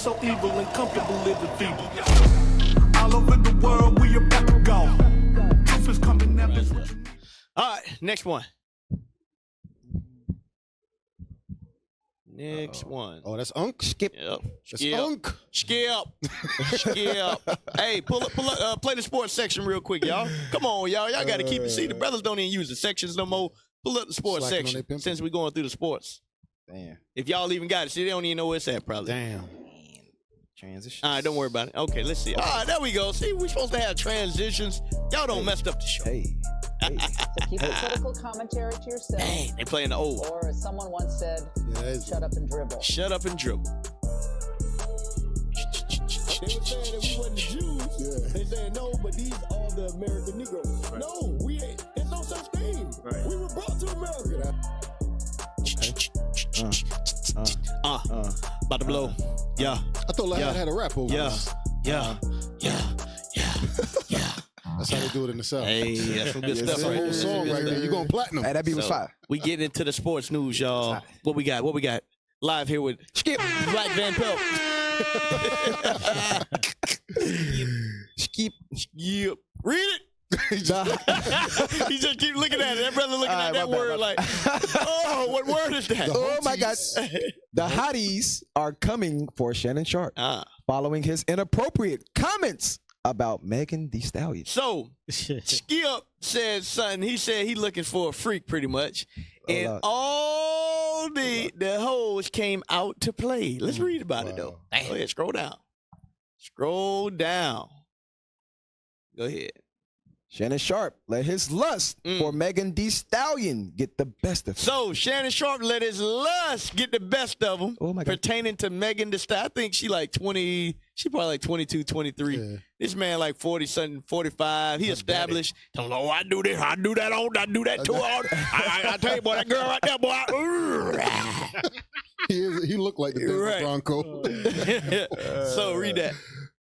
so evil and comfortable living feeble. All over the world, we about to go. Truth is coming out. All right, next one. Next one. Oh, that's Unk. Skip. Yep. That's Unk. Skip. Hey, pull up, play the sports section real quick, y'all. Come on, y'all. Y'all got to keep it. See, the brothers don't even use the sections no more. Pull up the sports Slacking on section their pimpin'. since we're going through the sports. Damn. If y'all even got it, see, they don't even know where it's at, probably. Damn. Transition. All right, don't worry about it. Okay, let's see. All right, there we go. See, we're supposed to have transitions. Y'all don't messed up the show. Hey. So keep the political commentary to yourself. Dang, they playing the old. Or as someone once said, shut up and dribble. Shut up and dribble. They were saying that we wasn't the Jews. They saying no, but these are the American Negroes. Right. No, we ain't. There's no such thing. Right. We were brought to America. About to blow. Yeah. I thought Lad had a rap over this. Yeah. That's how they do it in the South. Hey, that's some good stuff. That's a whole song right there. You going platinum. Hey, that beat was fire. We get into the sports news, y'all. What we got? Live here with Skip Black Van Pelt. Skip. Read it. He just keep looking at it. That brother looking at that word like, oh, what word is that? Oh my God. The hotties are coming for Shannon Sharpe following his inappropriate comments about Megan Thee Stallion. So, Skip said something. He said he looking for a freak pretty much. And all the hoes came out to play. Let's read about it, though. Go ahead, scroll down. Scroll down. Go ahead. Shannon Sharpe let his lust for Megan Thee Stallion get the best of him. So, Shannon Sharpe let his lust get the best of him pertaining to Megan Thee Stallion. I think she like 20, she probably like 22, 23. Yeah. This man like 40-something, 45. He established, don't know, I do this, I do that, I do that too. I tell you, boy, that girl right there, boy. He looked like the Denver Bronco. So, read that.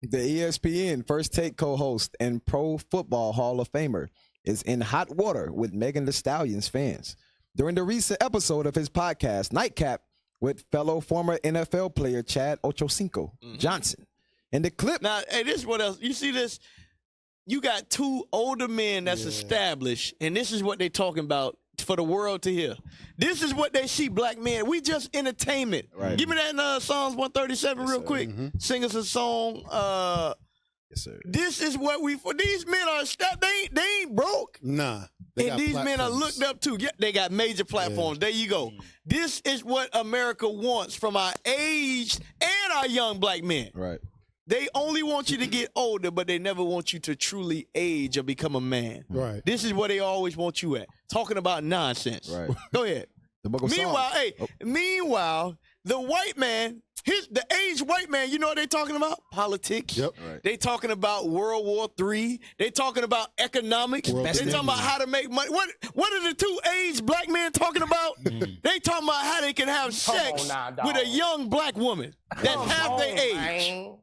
The ESPN First Take co-host and Pro Football Hall of Famer is in hot water with Megan Thee Stallion's fans. During the recent episode of his podcast, Nightcap, with fellow former NFL player Chad Ochocinco Johnson. In the clip... Now, hey, this is what else. You see this? You got two older men that's established, and this is what they talking about for the world to hear. This is what they see black men. We just entertainment. Right. Give me that Psalms 137 real quick. Sing us a song. Yes, sir. This is what we for. These men are they ain't broke. Nah. And these men are looked up to. Yeah, they got major platforms. There you go. This is what America wants from our aged and our young black men. Right. They only want you to get older, but they never want you to truly age or become a man. Right. This is where they always want you at. Talking about nonsense. Right. Go ahead. Meanwhile, the white man, the aged white man, you know what they talking about? Politics. Yep. Right. They talking about World War III. They talking about economics. They talking about how to make money. What are the two aged black men talking about? They talking about how they can have sex with a young black woman that's half their age. Man.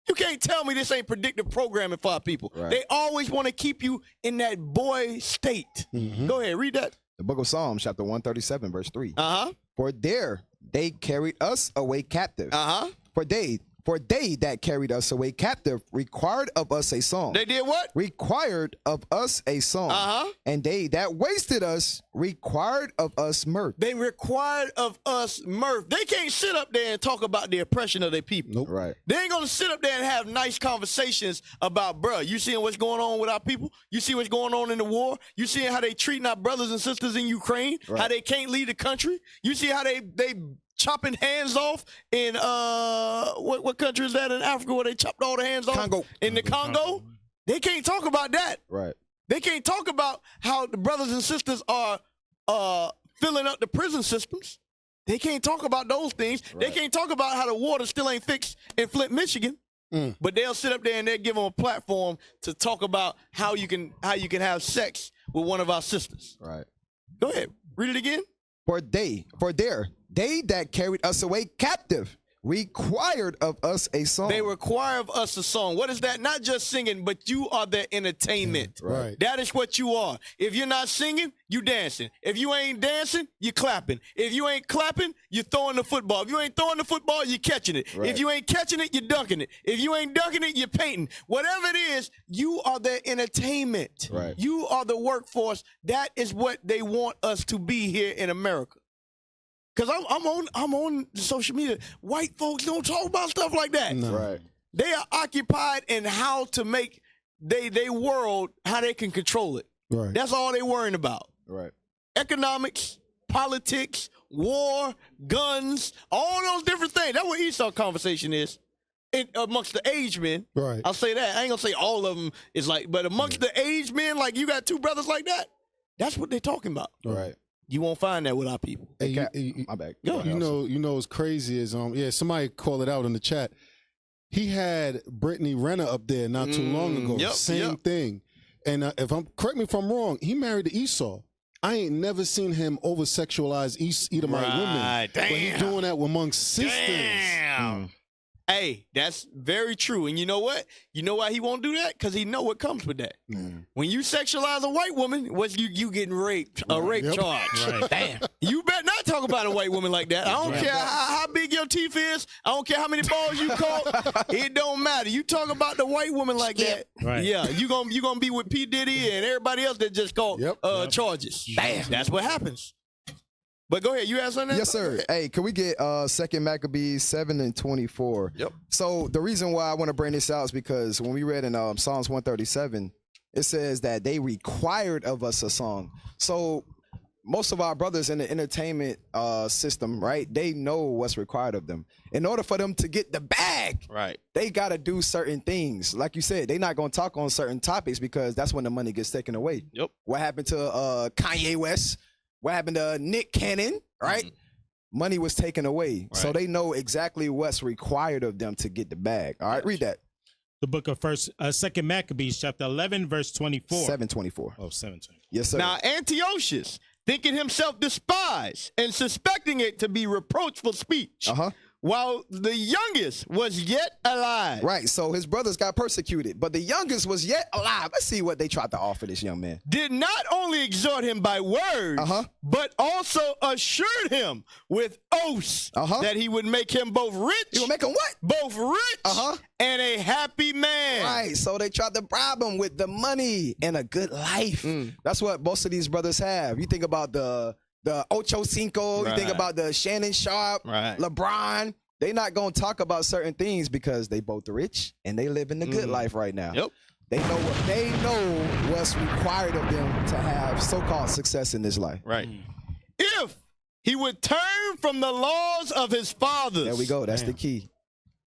You can't tell me this ain't predictive programming for our people. Right. They always want to keep you in that boy state. Go ahead, read that. The book of Psalms, chapter 137, verse 3. For there they carried us away captive. For they that carried us away captive required of us a song. They did what? Required of us a song. And they that wasted us required of us mirth. They required of us mirth. They can't sit up there and talk about the oppression of their people. Nope. Right. They ain't going to sit up there and have nice conversations about, bruh, you seeing what's going on with our people? You see what's going on in the war? You seeing how they treating our brothers and sisters in Ukraine? Right. How they can't leave the country? You see how they chopping hands off in what country is that in Africa where they chopped all the hands off? Congo. In the Congo? They can't talk about that. Right. They can't talk about how the brothers and sisters are filling up the prison systems. They can't talk about those things. Right. They can't talk about how the water still ain't fixed in Flint, Michigan. But they'll sit up there and they'll give them a platform to talk about how you can have sex with one of our sisters. Right. Go ahead. Read it again. For there they that carried us away captive required of us a song. They require of us a song. What is that? Not just singing, but you are their entertainment. Right. That is what you are. If you're not singing, you dancing. If you ain't dancing, you clapping. If you ain't clapping, you throwing the football. If you ain't throwing the football, you catching it. Right. If you ain't catching it, you dunking it. If you ain't dunking it, you're painting. Whatever it is, you are their entertainment. Right. You are the workforce. That is what they want us to be here in America. Cause I'm on social media. White folks don't talk about stuff like that. No. Right. They are occupied in how to make they world how they can control it. Right. That's all they worrying about. Right. Economics, politics, war, guns, all those different things. That's what Esau conversation is. Amongst the aged men. Right. I'll say that. I ain't gonna say all of them is like, but amongst the aged men, like you got two brothers like that, that's what they're talking about. Right. You won't find that with our people. Hey, My bad. Go ahead. you know what's crazy is somebody called it out in the chat. He had Brittany Renner up there not too long ago. Yep, Same thing. And correct me if I'm wrong, he married to Esau. I ain't never seen him over sexualize Edomite women. Right. But he's doing that amongst sisters. Damn. Hey, that's very true. And you know what? You know why he won't do that? Because he know what comes with that. When you sexualize a white woman, what's you getting raped, a rape charge. Right. Damn. You better not talk about a white woman like that. I don't care how big your teeth is. I don't care how many balls you caught. It don't matter. You talk about the white woman like that. Right. Yeah, you gonna be with P. Diddy and everybody else that just caught charges. Damn. That's what happens. But go ahead. You have something? Yes, sir. Hey, can we get 2 Maccabees 7:24? Yep. So the reason why I want to bring this out is because when we read in Psalms 137, it says that they required of us a song. So most of our brothers in the entertainment system, right, they know what's required of them. In order for them to get the bag, Right. they got to do certain things. Like you said, they're not going to talk on certain topics because that's when the money gets taken away. Yep. What happened to Kanye West? What happened to Nick Cannon, right? Money was taken away. Right. So they know exactly what's required of them to get the bag. All right, read that. The book of 2 Maccabees, chapter 11, verse 24. 7:24. Oh, 7:24. Yes, sir. Now Antiochus, thinking himself despised and suspecting it to be reproachful speech, while the youngest was yet alive. Right, so his brothers got persecuted, but the youngest was yet alive. Let's see what they tried to offer this young man. Did not only exhort him by words, but also assured him with oaths that he would make him both rich. He would make him what? Both rich and a happy man. Right, so they tried to bribe him with the money and a good life. That's what most of these brothers have. You think about the Ocho Cinco, you think about the Shannon, Sharpe, LeBron. They not going to talk about certain things because they both rich and they live in the good life right now. Yep. They know what's required of them to have so-called success in this life. Right. If he would turn from the laws of his fathers. There we go. That's the key.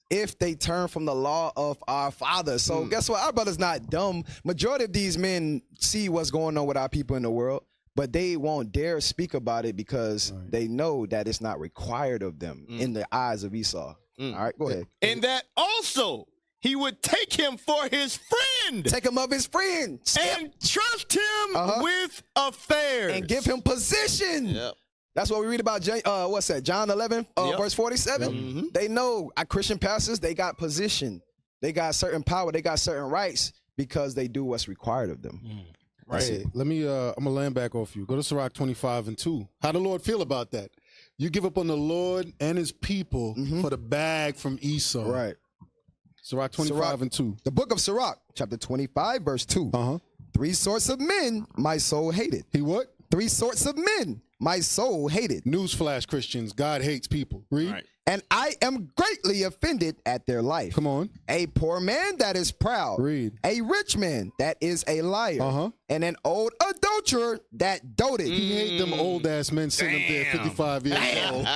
If they turn from the law of our fathers. So guess what? Our brother's not dumb. Majority of these men see what's going on with our people in the world, but they won't dare speak about it because they know that it's not required of them in the eyes of Esau. All right, go ahead. And that also he would take him for his friend. Take him of his friend. And trust him with affairs. And give him position. Yep. That's what we read about, what's that, John 11, verse 47. They know our Christian pastors, they got position. They got certain power. They got certain rights because they do what's required of them. Right. Hey, let me, I'm going to land back off you. Go to Sirach 25:2. How the Lord feel about that? You give up on the Lord and his people for the bag from Esau. Right. Sirach 25:2. The book of Sirach, chapter 25, verse 2. 3 sorts of men my soul hated. He what? 3 sorts of men my soul hated. Newsflash, Christians. God hates people. Read. Right. And I am greatly offended at their life. Come on. A poor man that is proud. Read. A rich man that is a liar. And an old adulterer that doted. He hate them old ass men sitting up there 55 years old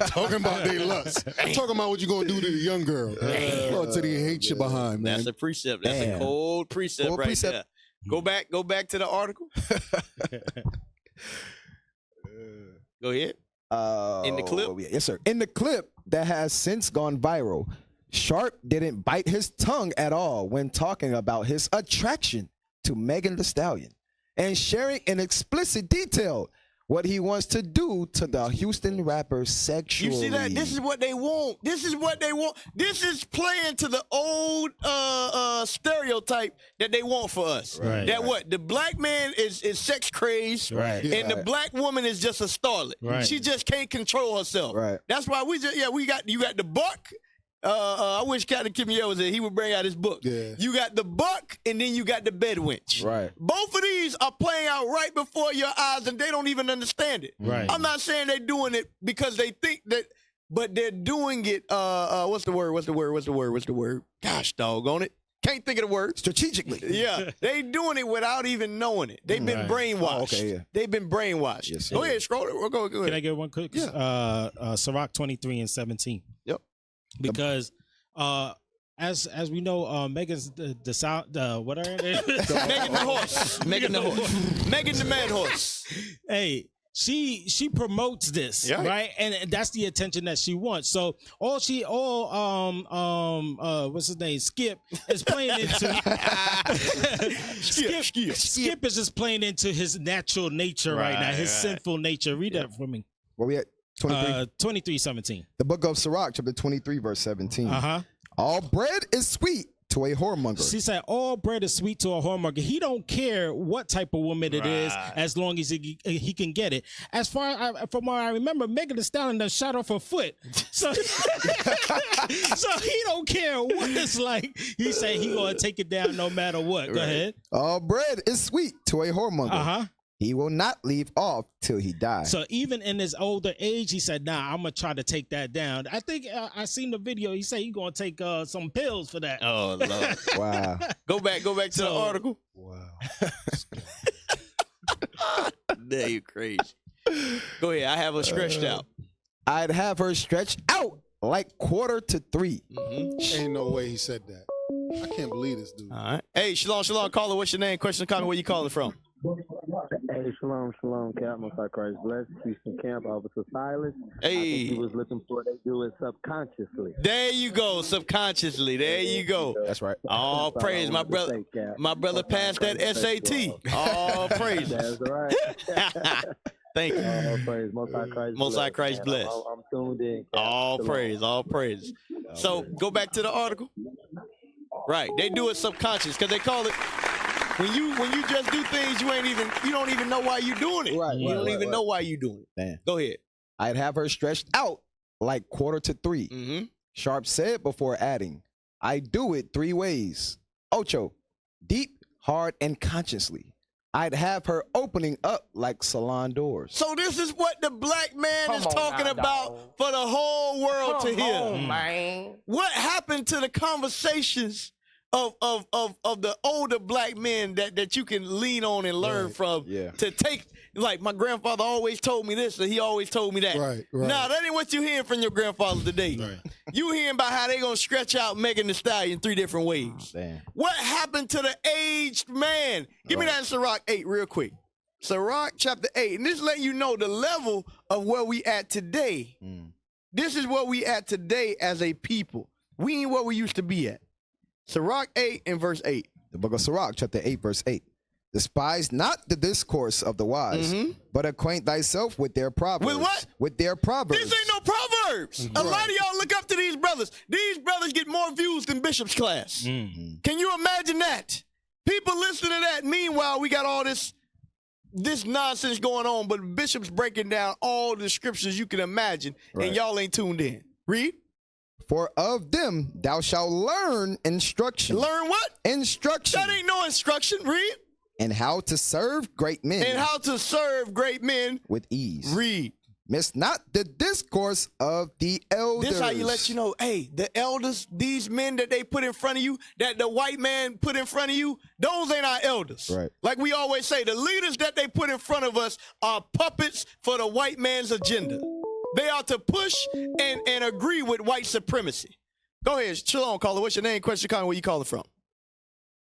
talking about their lust. Talking about what you gonna do to the young girl. Lord said he hates you behind, man. That's a precept. That's a cold precept there. Go back to the article. Go ahead. In the clip? Yes, sir. In the clip that has since gone viral, Sharpe didn't bite his tongue at all when talking about his attraction to Megan Thee Stallion and sharing in explicit detail what he wants to do to the Houston rapper sexually. You see that? This is what they want. This is what they want. This is playing to the old stereotype that they want for us. Right. That what? The black man is sex crazy, Right. and the black woman is just a starlet. Right. She just can't control herself. Right. That's why you got the buck. I wish Captain Kimiel was there. He would bring out his book. Yeah. You got the buck, and then you got the bed wench. Right. Both of these are playing out right before your eyes, and they don't even understand it. Right. I'm not saying they're doing it because they think that, but they're doing it. What's the word? Gosh, doggone it. Can't think of the word. Strategically. Yeah, they doing it without even knowing it. They've been brainwashed. Oh, okay, yeah. They've been brainwashed. Yes, go sir. ahead, scroll it. Go ahead. Can I get one quick? Yeah. Sirach 23 and 17. Yep. Because as we know, Megan's the sound what are they? Megan the horse. Megan the mad horse. Hey, she promotes this, Yeah. right? And that's the attention that she wants. So what's his name? Skip is playing into Skip is just playing into his natural nature right now, his sinful nature. Read that for me. Where we at? 23. 23:17. The book of Sirach, chapter 23, verse 17. All bread is sweet to a whoremonger. She said, all bread is sweet to a whoremonger. He don't care what type of woman it is, as long as he can get it. As far from what I remember, Megan Thee Stallion done shot off her foot. So, so he don't care what it's like. He said he gonna take it down no matter what. Go ahead. All bread is sweet to a whoremonger. He will not leave off till he dies. So even in his older age, he said, nah, I'm going to try to take that down. I think I seen the video. He said he's going to take some pills for that. Oh, Lord. Wow. Go back to the article. Wow. There you crazy. Go ahead. I have her stretched out. I'd have her stretched out like 2:45. Ain't no way he said that. I can't believe this dude. All right. Hey, Shalom, caller. What's your name? Question, comment. Where you calling from? Hey, shalom, Cap. Most High Christ bless. Houston Camp, Officer Silas. Hey. I think he was looking for they do it subconsciously. There you go, subconsciously. There you go. That's right. All praise, my brother. My brother passed that SAT. All praise. That's right. Thank you. All praise. Most High Christ. Most High Christ bless. I'm tuned in. Cap. All Shalom. praise, all praise. So go back to the article. Right, they do it subconscious because they call it when you just do things you don't even know why you're doing it. Right, you don't even know why you're doing it. Damn. Go ahead. I'd have her stretched out like 2:45. Mm-hmm. Sharpe said before adding, I do it 3 ways. Ocho, deep, hard, and consciously. I'd have her opening up like salon doors. So this is what the black man is talking about for the whole world to hear. Man. What happened to the conversations of the older black men that you can lean on and learn from to take, like my grandfather always told me this, and he always told me that. Right. Now, that ain't what you hearing from your grandfather today. Right. You hearing about how they gonna stretch out Megan Thee Stallion 3 different ways. Damn. What happened to the aged man? Give me that in Sirach 8 real quick. Sirach chapter 8. And this letting you know the level of where we at today. This is where we at today as a people. We ain't where we used to be at. Sirach 8 and verse 8. The book of Sirach, chapter 8, verse 8. Despise not the discourse of the wise, but acquaint thyself with their proverbs. With what? With their proverbs. This ain't no proverbs. A lot of y'all look up to these brothers. These brothers get more views than Bishop's class. Can you imagine that? People listen to that. Meanwhile, we got all this nonsense going on, but Bishop's breaking down all the scriptures you can imagine, and y'all ain't tuned in. Read. For of them thou shalt learn instruction. Learn what? Instruction. That ain't no instruction. Read. And how to serve great men. And how to serve great men. With ease. Read. Miss not the discourse of the elders. This how you let you know, hey, the elders, these men that they put in front of you, that the white man put in front of you, those ain't our elders. Right. Like we always say, the leaders that they put in front of us are puppets for the white man's agenda. They are to push and agree with white supremacy. Go ahead, Shalom, caller. What's your name? Question, comment, where you calling from?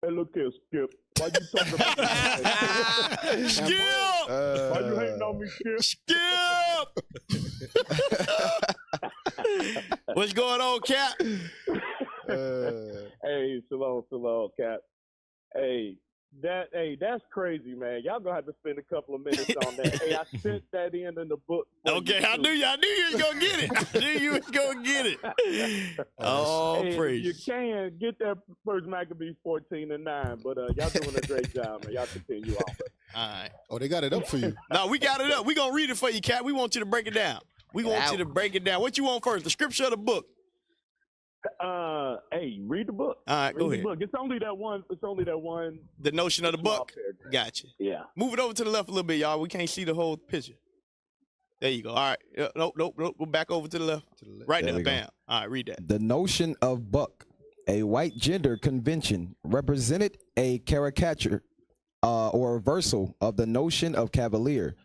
Hey, look here, Skip. Why you talking about that? Skip! Why you hating on me, Skip? Skip! What's going on, Cap? Hey, shalom, Cap. Hey, That's crazy, man. Y'all gonna have to spend a couple of minutes on that. Hey, I sent that in the book. Okay, I knew you was gonna get it. I knew you was gonna get it. Oh, hey, praise. You can get that First Maccabees 14-9, but y'all doing a great job, man. Y'all continue on. All right. Oh, they got it up for you. No, we got it up. We gonna read it for you, Cat. We want you to break it down. We want you to break it down. What you want first, the scripture or the book? Hey, read the book. All right, go ahead. The book. It's only that one. The notion of the book. Gotcha. Yeah. Move it over to the left a little bit, y'all. We can't see the whole picture. There you go. All right. Nope. Go back over to the left. Right there. Bam. All right, read that. The notion of buck, a white gender convention, represented a caricature or reversal of the notion of cavalier.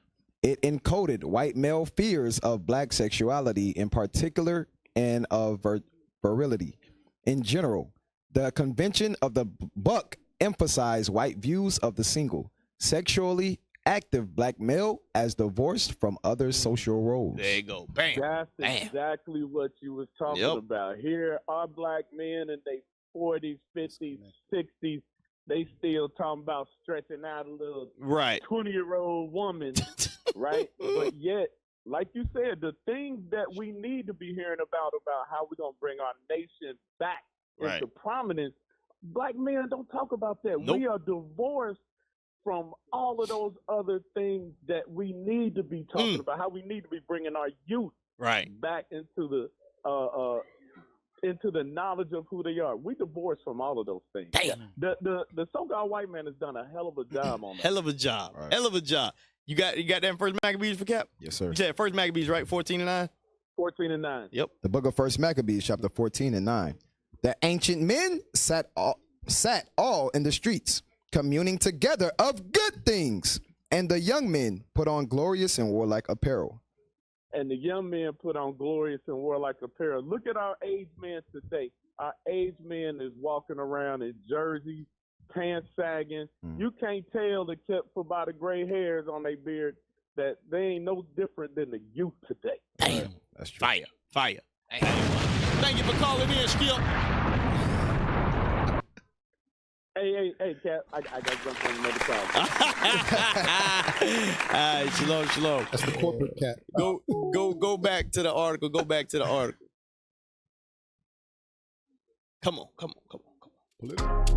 It encoded white male fears of black sexuality in particular and of virility in general. The convention of the buck emphasized white views of the single, sexually active black male as divorced from other social roles. There you go. Bam. That's Bam. exactly what you was talking about. Here are black men in their 40s, 50s, 60s. They still talking about stretching out a little 20-year-old woman, right? But yet, like you said, the things that we need to be hearing about how we're going to bring our nation back into prominence, black men don't talk about that. Nope. We are divorced from all of those other things that we need to be talking about, how we need to be bringing our youth back into the knowledge of who they are. We divorced from all of those things. Damn. The so-called white man has done a hell of a job on that. Hell of a job. Right. Hell of a job. You got that in First Maccabees for Cap? Yes, sir. You said First Maccabees, right? 14-9? 14-9. Yep. The book of First Maccabees, chapter 14-9. The ancient men sat all in the streets, communing together of good things, and the young men put on glorious and warlike apparel. And the young men put on glorious and warlike apparel. Look at our aged men today. Our aged men is walking around in jerseys, pants sagging. You can't tell, except for by the gray hairs on their beard, that they ain't no different than the youth today. Damn. That's true. Fire. Thank you for calling in, Skip. Hey, Cap, I got to jump on another call. All right, shalom. That's the corporate cat. Go back to the article. Come on. Pull it up.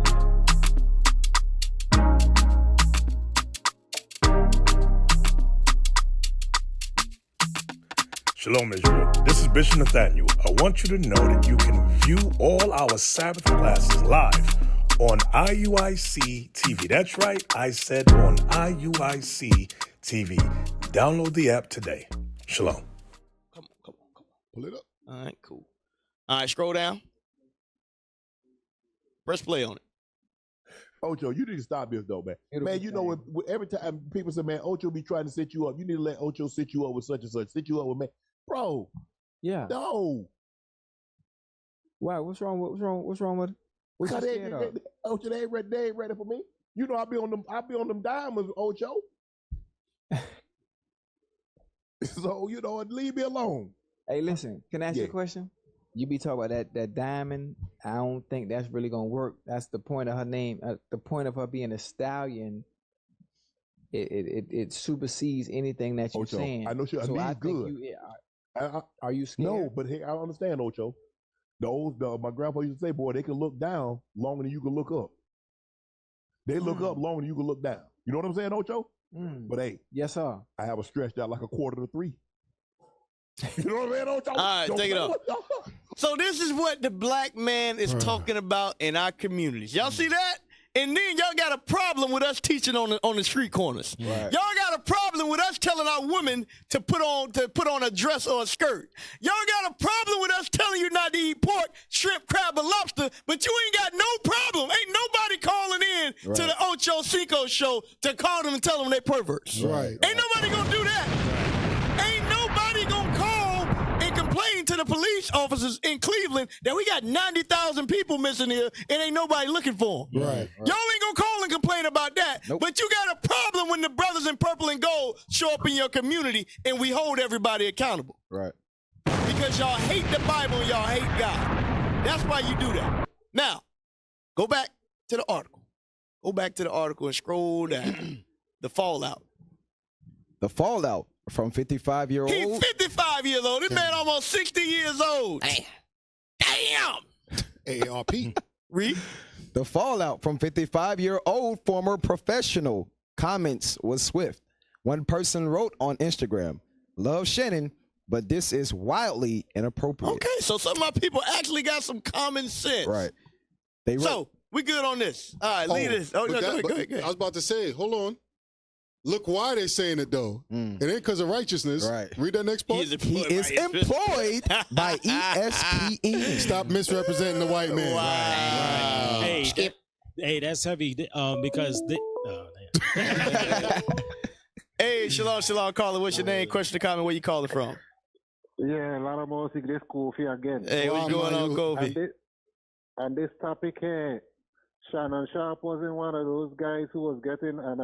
Shalom, Israel. This is Bishop Nathaniel. I want you to know that you can view all our Sabbath classes live on IUIC TV. That's right, I said on IUIC TV. Download the app today. Shalom. Come on. Pull it up. All right, cool. All right, scroll down. Press play on it. Ocho, you need to stop this though, man. Man, you know, every time people say, man, Ocho be trying to set you up, you need to let Ocho set you up with such and such. Set you up with man. Bro. Yeah. No. Why? What's wrong with it? What's Ocho, they ain't ready for me. You know, I'll be on them diamonds, Ocho. So, you know, leave me alone. Hey, listen, can I ask you a question? You be talking about that diamond. I don't think that's really gonna work. That's the point of her name. The point of her being a stallion. It supersedes anything that you're saying. I know she. So I good. think are you scared? No, but hey, I understand, Ocho. My grandpa used to say, boy, they can look down longer than you can look up. They look up longer than you can look down. You know what I'm saying, Ocho? But hey, yes, sir. I have a stretched out like a 2:45. You know what I'm saying, Ocho? All right, take it up. So this is what the black man is talking about in our communities. Y'all see that? And then y'all got a problem with us teaching on the street corners. Right. Y'all got a problem with us telling our women to put on a dress or a skirt. Y'all got a problem with us telling you not to eat pork, shrimp, crab, or lobster, but you ain't got no problem. Ain't nobody calling in to the Ocho Cinco show to call them and tell them they perverts. Right. Ain't nobody gonna do that. Ain't nobody gonna call and complain to the police officers in Cleveland that we got 90,000 people missing here and ain't nobody looking for them. Right. Y'all ain't gonna call and complain about that. Nope. But you got a problem when the brothers in purple and gold show up in your community and we hold everybody accountable. Right. Because y'all hate the Bible and y'all hate God. That's why you do that. Now, go back to the article. Go back to the article and scroll down. The fallout. The fallout from 55-year-old. He's 55 years old. This man almost 60 years old. Damn. AARP. Read. The fallout from 55-year-old former professional comments was swift. One person wrote on Instagram, "Love Shannon, but this is wildly inappropriate." Okay, so some of my people actually got some common sense. Right. They wrote, So we good on this. All right, leave this. Oh, but go ahead. I was about to say, hold on. Look why they saying it though. It ain't because of righteousness. Right. Read that next part. he is employed by ESPN. Stop misrepresenting the white man. Wow. Hey, hey, that's heavy because Hey, shalom, caller. What's your name? Question or comment? Where you calling from? Yeah, a lot of music. This Kofi again. Hey, what's going on, Kofi? And this topic here, Shannon Sharpe wasn't one of those guys who was getting an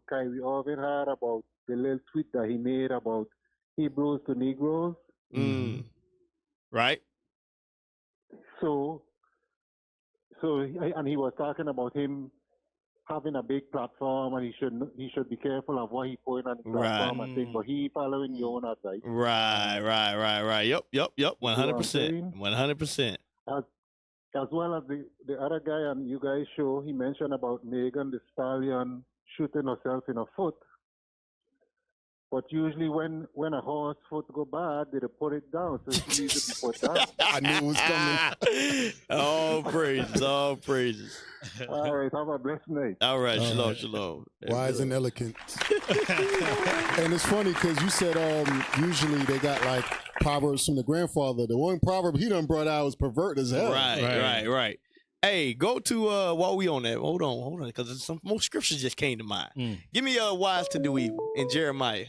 Kyrie Irving had about the little tweet that he made about Hebrews to Negroes. Right. So, and he was talking about him having a big platform, and he should be careful of what he put on the platform and things. But he following your own advice. Right. Yep. 100%. 100%. As well as the other guy on you guys' show, he mentioned about Megan the Stallion shooting herself in her foot. But usually when a horse foot go bad, they put it down. So it's easy to put down. I knew it was coming. All praises. All right, have a blessed night. All right, shalom. Wise and elegant. And it's funny because you said usually they got like proverbs from the grandfather. The one proverb he done brought out was pervert as hell. Right. Hey, go to while we on that. Hold on, because some more scriptures just came to mind. Give me wise to do evil in Jeremiah.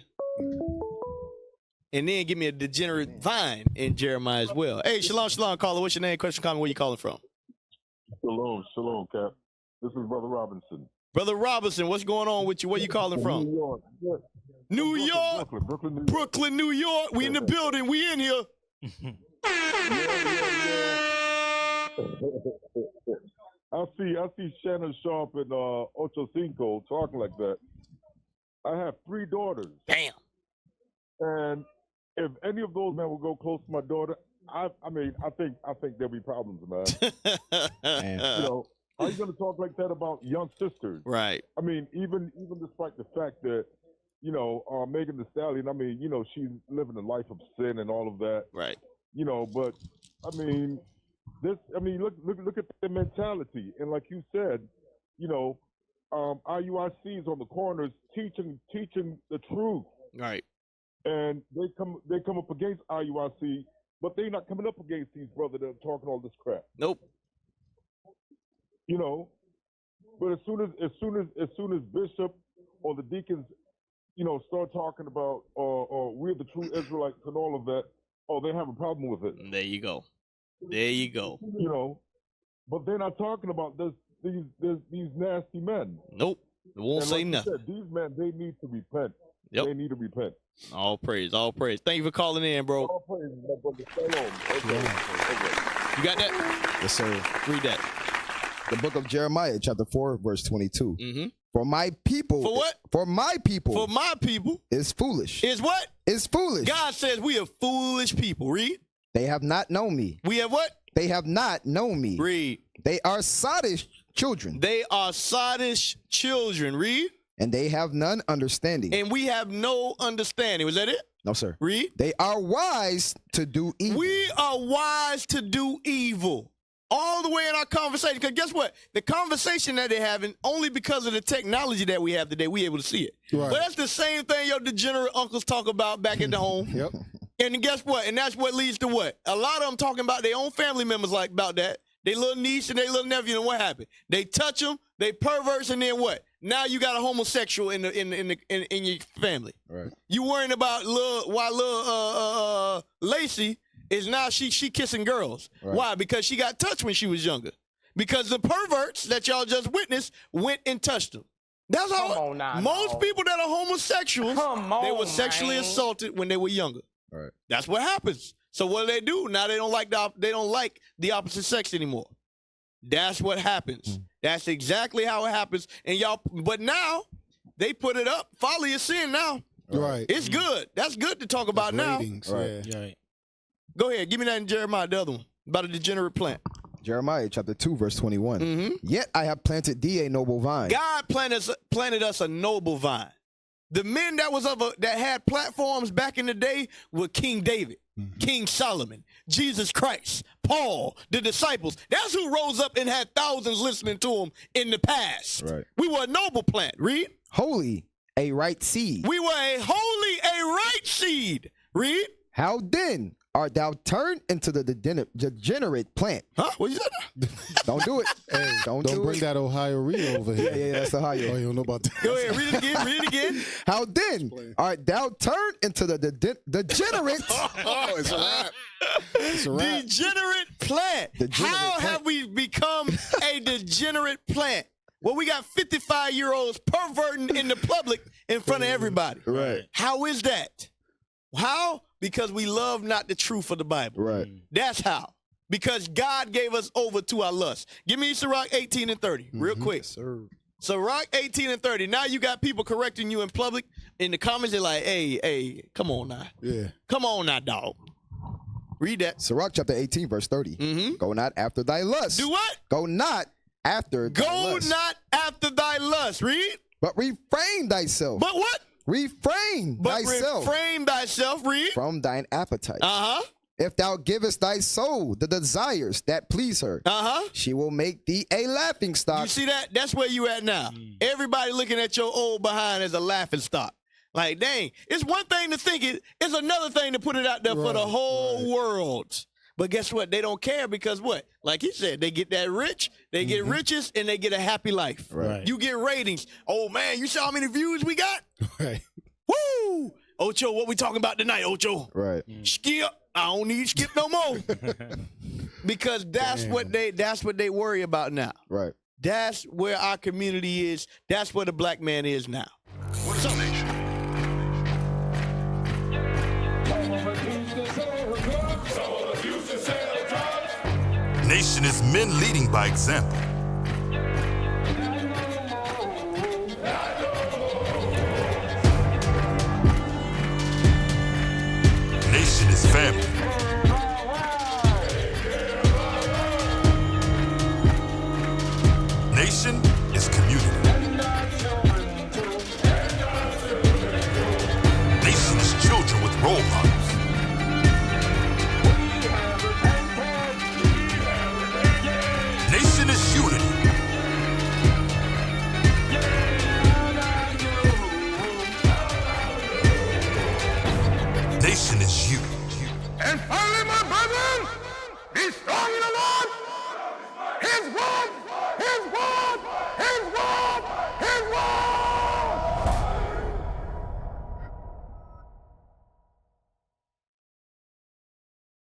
And then give me a degenerate vine in Jeremiah as well. Hey, shalom, caller. What's your name? Question, comment. Where you calling from? Shalom, Cap. This is Brother Robinson. Brother Robinson, what's going on with you? Where you calling from? New York. Brooklyn, New York. We in the building. We in here. I see Shannon Sharpe and Ocho Cinco talking like that. I have 3 daughters. Damn. And if any of those men will go close to my daughter, I think there'll be problems, man. You know, how are you gonna talk like that about young sisters? Right. I mean, even despite the fact that, you know, Megan Thee Stallion, I mean, you know, she's living a life of sin and all of that. Right. You know, but I mean, look at the mentality. And like you said, you know, IUICs on the corners teaching the truth. Right. And they come up against IUIC, but they're not coming up against these brothers that are talking all this crap. Nope. You know, but as soon as Bishop or the deacons, you know, start talking about or we're the true Israelites and all of that, they have a problem with it. There you go. You know, but they're not talking about these nasty men. Nope. They won't say nothing. Said, these men, they need to repent. Yep. They need to repent. All praise. Thank you for calling in, bro. All praise, my brother. Okay. You got that? Yes, sir. Read that. The book of Jeremiah, chapter 4, verse 22. Mm-hmm. For my people. For what? For my people. For my people. Is foolish. Is what? Is foolish. God says we are foolish people. Read. They have not known me. We have what? They have not known me. Read. They are sottish children. They are sottish children. Read. And they have none understanding. And we have no understanding. Was that it? No, sir. Read. They are wise to do evil. We are wise to do evil. All the way in our conversation. Because guess what? The conversation that they're having, only because of the technology that we have today, we able to see it. Right. But that's the same thing your degenerate uncles talk about back at the home. Yep. And guess what? And that's what leads to what? A lot of them talking about their own family members like about that. They little niece and they little nephew, and what happened? They touch them, they perverts, and then what? Now you got a homosexual in your family. Right. You worrying about little Lacey is now she kissing girls. Right. Why? Because she got touched when she was younger. Because the perverts that y'all just witnessed went and touched them. That's how most people that are homosexuals, they were sexually assaulted when they were younger. Right. That's what happens. So what do? Now they don't like the opposite sex anymore. That's what happens. That's exactly how it happens. And y'all, but now they put it up. Folly is sin now. Right. It's good. That's good to talk about now. Ratings, Right. yeah. Right. Go ahead. Give me that in Jeremiah, the other one, about a degenerate plant. Jeremiah chapter 2, verse 21. Mm-hmm. Yet I have planted thee a noble vine. God planted us a noble vine. The men that had platforms back in the day were King David, King Solomon, Jesus Christ, Paul, the disciples. That's who rose up and had thousands listening to him in the past. Right. We were a noble plant. Read. Holy, a right seed. We were a right seed. Read. How then art thou turned into the degenerate plant? Huh? What you said? Don't do it. Hey, don't bring it. that Ohio Reed over here. Yeah, that's Ohio. Oh, you don't know about that. Go ahead. Read it again. How then art thou turned into the degenerate? Oh, it's a wrap. It's a wrap. Degenerate plant. How have we become a degenerate plant? Well, we got 55-year-olds perverting in the public in front of everybody. Right. How is that? How? Because we love not the truth of the Bible. Right. That's how. Because God gave us over to our lust. Give me Sirach 18 and 30 real quick. Yes, sir. Sirach 18 and 30. Now you got people correcting you in public. In the comments, they're like, hey, come on now. Yeah. Come on now, dog. Read that. Sirach chapter 18, verse 30. Mm-hmm. Go not after thy lust. Do what? Go not after thy lust. Go not after thy lust. Read. But refrain thyself. But what? Refrain thyself. Refrain thyself. Read. From thine appetite. Uh-huh. If thou givest thy soul the desires that please her, she will make thee a laughing stock. You see that? That's where you at now. Everybody looking at your old behind as a laughing stock. Like, dang, it's one thing to think it, it's another thing to put it out there for the whole world. But guess what? They don't care because what? Like he said, they get that rich, they get riches, and they get a happy life. Right. You get ratings. Oh, man, you saw how many views we got? Right. Woo! Ocho, what we talking about tonight, Ocho? Right. Skip. I don't need skip no more. Because that's what they worry about now. Right. That's where our community is. That's where the black man is now. What's up, nation? Nation is men leading by example. Nation is family. Nation is community. Nation is children with role models. Nation is unity. Nation is you. And finally, my brethren, be strong in the Lord. His word